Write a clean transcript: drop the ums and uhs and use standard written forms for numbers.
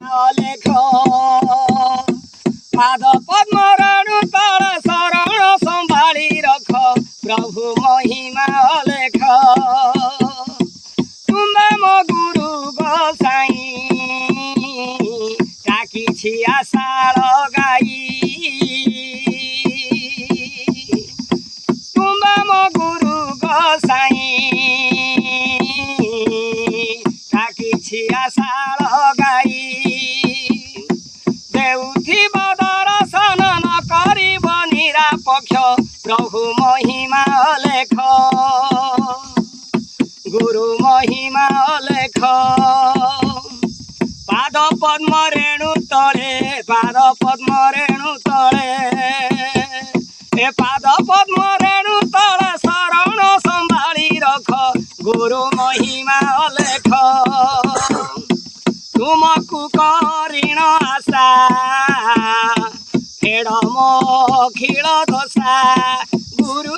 লেখ ପାଦ ପଦ୍ମରେଣୁ ତଳେ ଶରଣ ସମ୍ଭାଳି ରଖ ପ୍ରଭୁ ମହିମା ଲେଖ ତୁମେ ମୋ ଗୁରୁ ଗୋସାଇଁ ଡାକିଛି ଆଶାଳ ଗାଈ ତୁମେ ମୋ ଗୁରୁ ଗୋସାଇଁ ଡାକିଛି ଆଶାଳ ଗାଈ ଦେଉଥିବା ଦର୍ଶନ ନ କରିବ ନିରାପକ୍ଷ ପ୍ରଭୁ ମହିମା ଲେଖ ଗୁରୁ ମହିମା ଲେଖ ପାଦ ପଦ୍ମ ରେଣୁ ତଳେ ପାଦ ପଦ୍ମ ରେଣୁ ତଳେ ଏ ପାଦ ପଦ୍ମ ରେଣୁ ତଳେ ଶରଣ ସମ୍ଭାଳି ରଖ ଗୁରୁ ମହିମା ଲେଖ ତୁମକୁ କରିଣ ଆଶା ଫେଡ଼ ମୋ ଖିଳ ଦଶା ଗୁରୁ